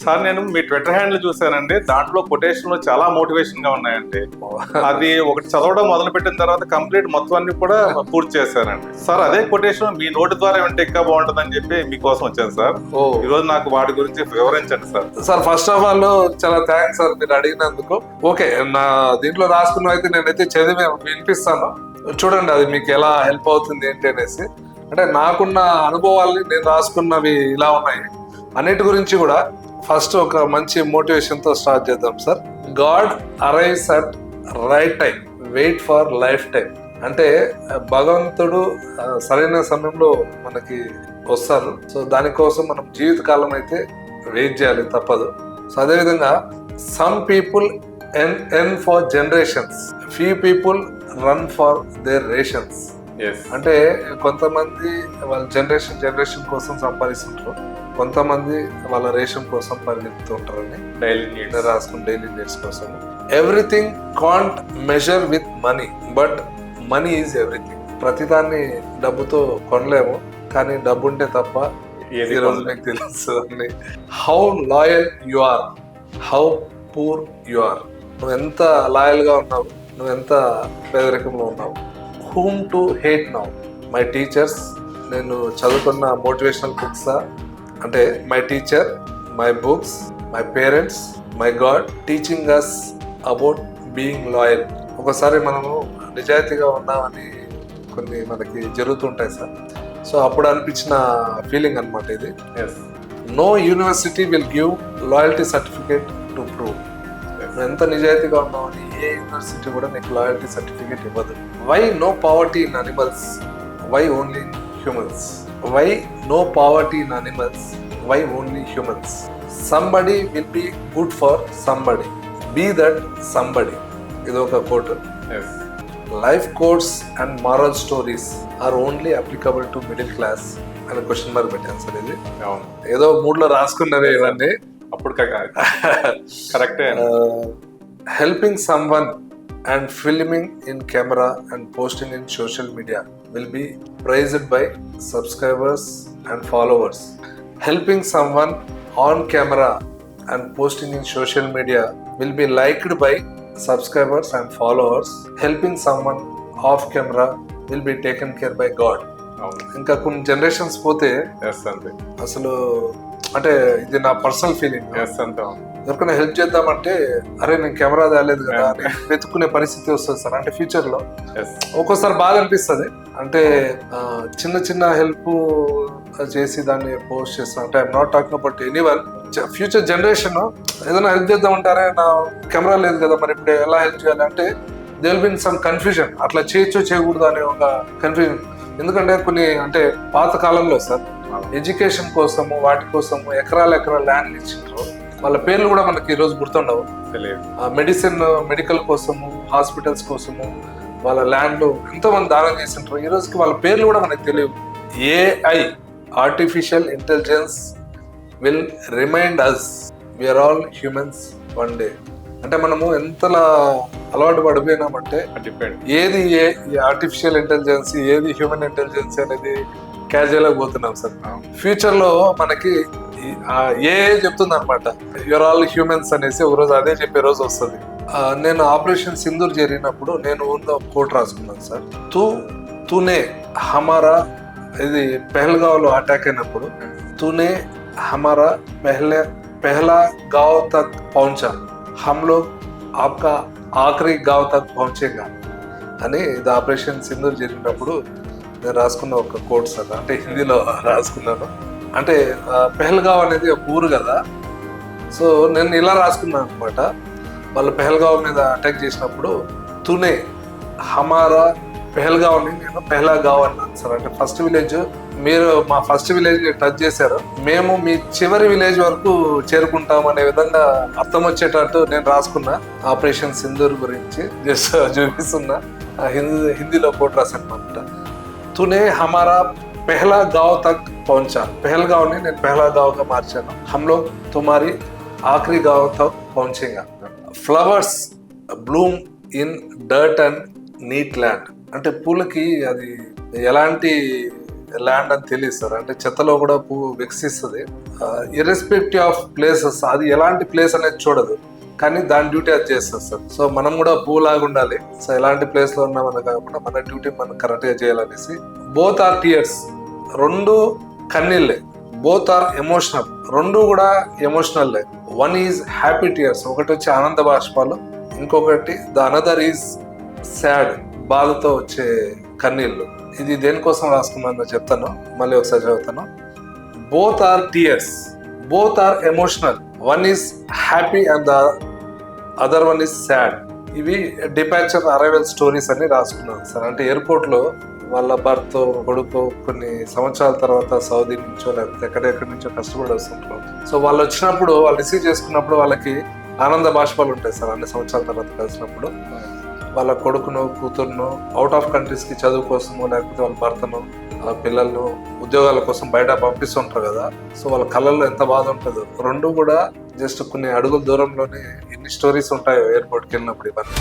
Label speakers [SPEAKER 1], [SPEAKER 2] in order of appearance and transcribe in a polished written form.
[SPEAKER 1] Sir నేను మీ Twitter handle చూసానండి, దాంట్లో కొటేషన్లు చాలా మోటివేషన్ గా ఉన్నాయండి. అది ఒకటి చదవడం మొదలు పెట్టిన తర్వాత కంప్లీట్ మొత్తం అన్ని కూడా పూర్తి చేశానండి. సార్ అదే కొటేషన్ మీ నోటి ద్వారా వింటే ఇంకా బాగుంటుందని చెప్పి మీకోసం వచ్చాను సార్. ఈ రోజు నాకు వాటి గురించి వివరించండి sir.
[SPEAKER 2] Sir first of all చాలా థ్యాంక్స్ సార్ మీరు అడిగినందుకు. ఓకే, నా దీంట్లో రాసుకున్న అయితే నేనైతే చదివి వినిపిస్తాను, చూడండి అది మీకు ఎలా హెల్ప్ అవుతుంది ఏంటి అనేసి. అంటే నాకున్న అనుభవాల్ని నేను రాసుకున్నవి ఇలా ఉన్నాయి. అన్నిటి గురించి కూడా ఫస్ట్ ఒక మంచి మోటివేషన్ తో స్టార్ట్ చేద్దాం sir. God arrives at right time, wait for lifetime. అంటే భగవంతుడు సరైన సమయంలో మనకి వస్తారు. సో దానికోసం మనం జీవితకాలం అయితే వెయిట్ చేయాలి, తప్పదు. సో అదేవిధంగా some people earn for generations, few people run for their rations. అంటే కొంతమంది వాళ్ళ జనరేషన్ కోసం సంపాదిస్తుంటారు, కొంతమంది వాళ్ళ రేషన్ కోసం పరిగెత్తుతుంటారని రాసుకుని డైలీ నీడ్స్ కోసం. Everything can't measure with money, but money is everything. ప్రతిదాన్ని డబ్బుతో కొనలేము, కానీ డబ్బు ఉంటే తప్ప ఈ రోజు మీకు తెలుసు. How loyal you are, how poor you are. నువ్వు ఎంత లాయల్ గా ఉన్నావు, నువ్వు ఎంత పేదరికంలో ఉన్నావు. Whom to hate now, my teachers. నేను చదువుకున్న మోటివేషనల్ బుక్స్ అంటే my teacher, my books, my parents, my God teaching us about being loyal. ఒకసారి మనము నిజాయితీగా ఉన్నామని కొన్ని మనకి జరుగుతుంటాయి సార్. సో అప్పుడు అనిపించిన ఫీలింగ్ అనమాట ఇది. No university will give loyalty certificate to prove. నువ్వు ఎంత నిజాయితీగా ఉన్నావని ఏ యూనివర్సిటీ కూడా నీకు లాయల్టీ సర్టిఫికేట్ ఇవ్వదు. Why no poverty in animals, why only in humans. Why no poverty in animals, why only humans. Somebody will be good for somebody, be that somebody. ఇది ఒక quote. Life quotes and moral stories are only applicable to middle class అని question mark పెట్టాను sir. ఇది ఏదో మూడ్లో రాసుకున్నవే ఇవన్నీ.
[SPEAKER 1] అప్పుడు కరెక్టే.
[SPEAKER 2] Helping someone and filming in camera and posting in social media will be praised by subscribers and followers. Helping someone on camera and posting in social media will be liked by subscribers and followers. Helping someone off camera will be taken care by God. ఇంకా కొన్ని generations పోతే అసలు అంటే ఇది నా personal feeling. ఎవరికైనా help చేద్దామంటే అరే నేను కెమెరా తేలేదు కదా అని వెతుక్కునే పరిస్థితి వస్తుంది సార్. అంటే ఫ్యూచర్ లో ఒక్కోసారి బాధ అనిపిస్తుంది. అంటే చిన్న చిన్న హెల్ప్ చేసి దాన్ని పోస్ట్ చేస్తాను. అంటే I'm not talking about anyone. Future generation ఏదైనా హెల్ప్ చేద్దామంటారే నా కెమెరా లేదు కదా మరి ఇప్పుడు ఎలా హెల్ప్ చేయాలి అంటే they will be some confusion. అట్లా చేయొచ్చు చేయకూడదు అనే ఒక కన్ఫ్యూజన్. ఎందుకంటే కొన్ని అంటే పాత కాలంలో సార్ ఎడ్యుకేషన్ కోసము వాటి కోసము ఎకరాల ల్యాండ్ ఇచ్చిండ్రు. వాళ్ళ పేర్లు కూడా మనకి ఈ రోజు గుర్తుండవు. మెడికల్ కోసము, హాస్పిటల్స్ కోసము వాళ్ళ ల్యాండ్ ఎంతో మంది దానం చేసింటారు. ఈ రోజుకి వాళ్ళ పేర్లు కూడా మనకు తెలియదు. AI, artificial intelligence will remind us we're all humans one day. అంటే మనము ఎంతలా అలవాటు పడిపోయినామంటే ఏది ఆర్టిఫిషియల్ ఇంటెలిజెన్స్, ఏది హ్యూమన్ ఇంటెలిజెన్స్ అనేది క్యాజువల్ గా పోతున్నాం సార్. ఫ్యూచర్ లో మనకి ఏ చెప్తుంది అనమాట యూఆర్ ఆల్ హ్యూమన్స్ అనేసి ఒక రోజు అదే చెప్పే రోజు వస్తుంది. నేను ఆపరేషన్ సింధూర్ జరిగినప్పుడు నేను ఊరిలో కోట్ రాసుకున్నాను సార్. తూనే హమారా, ఇది పెహల్గావ్ లో అటాక్ అయినప్పుడు తూనే హమారా పెహలా గావ్ తక్ పహుంచా, హమ్ లోగ్ ఆప్కా ఆఖరి గావ్ తక్ పహుంచేగా అని ఇది ఆపరేషన్ సింధూర్ జరిగినప్పుడు నేను రాసుకున్న ఒక కోట్ సార్. అంటే హిందీలో రాసుకున్నాను. అంటే పెహల్గావ్ అనేది ఒక ఊరు కదా. సో నేను ఇలా రాసుకున్నాను అనమాట. వాళ్ళు పెహల్గావ్ మీద అటాక్ చేసినప్పుడు తునే హమారా పెహల్గావ్ని నేను పెహలాగావ్ అన్నాను సార్. అంటే ఫస్ట్ విలేజ్, మీరు మా ఫస్ట్ విలేజ్ టచ్ చేశారు, మేము మీ చివరి విలేజ్ వరకు చేరుకుంటాం అనే విధంగా అర్థం వచ్చేటట్టు నేను రాసుకున్నా. ఆపరేషన్ సింధూర్ గురించి జస్ట్ చూపిస్తున్నా. హిందీలో కోట్ రాశాను అనమాట. తూనే హమారా పెహలా గావ్ తక్ పహుంచా, పెహల్గావ్ని నేను పెహలాగావ్గా మార్చాను. హమ్లో తుమారి ఆఖరి గావ్ తక్ పహుంచేగా. Flowers bloom in dirt and neat land. అంటే పూలకి అది ఎలాంటి ల్యాండ్ అని తెలియదు సార్. అంటే చెత్తలో కూడా పువ్వు వికసిస్తుంది. ఇర్రెస్పెక్టివ్ ఆఫ్ ప్లేసెస్, అది ఎలాంటి ప్లేస్ అనేది చూడదు, కానీ దాని డ్యూటీ అది చేస్తుంది సార్. సో మనం కూడా పువ్వులాగా ఉండాలి. సో ఎలాంటి ప్లేస్ లో ఉన్నామని కాకుండా మన డ్యూటీ మనం కరెక్ట్ గా చేయాలనేసి. బోత్ ఆర్ టీయర్స్, రెండు కన్నీళ్ళే. బోత్ ఆర్ ఎమోషనల్, రెండు కూడా emotional. One is happy tears, ఒకటి వచ్చి ఆనంద బాష్పాలు, ఇంకొకటి ద అనదర్ ఈజ్ సాడ్, బాధతో వచ్చే కన్నీళ్ళు. ఇది దేనికోసం రాసుకున్నానో చెప్తాను, మళ్ళీ ఒకసారి చదువుతాను. Both are tears, both are emotional, one is happy and the other one is sad. ఇవి డిపార్చర్ అరైవల్ స్టోరీస్ అని రాసుకున్నాను సార్. అంటే ఎయిర్పోర్ట్ లో వాళ్ళ భర్త కొడుకు కొన్ని సంవత్సరాల తర్వాత సౌదీ నుంచో లేకపోతే ఎక్కడెక్కడి నుంచో కష్టపడి వస్తుంటారు. సో వాళ్ళు వచ్చినప్పుడు, వాళ్ళు రిసీవ్ చేసుకున్నప్పుడు వాళ్ళకి ఆనంద బాష్పాలు ఉంటాయి సార్. అన్ని సంవత్సరాల తర్వాత కలిసినప్పుడు వాళ్ళ కొడుకును కూతురును అవుట్ ఆఫ్ కంట్రీస్ కి చదువు కోసము, లేకపోతే వాళ్ళ భర్తను వాళ్ళ పిల్లలను ఉద్యోగాల కోసం బయట పంపిస్తుంటారు కదా. సో వాళ్ళ కళ్ళల్లో ఎంత బాధ ఉంటుందో. రెండు కూడా జస్ట్ కొన్ని అడుగుల దూరంలోనే ఎన్ని స్టోరీస్ ఉంటాయో ఎయిర్పోర్ట్కి వెళ్ళినప్పుడు ఇవన్నీ.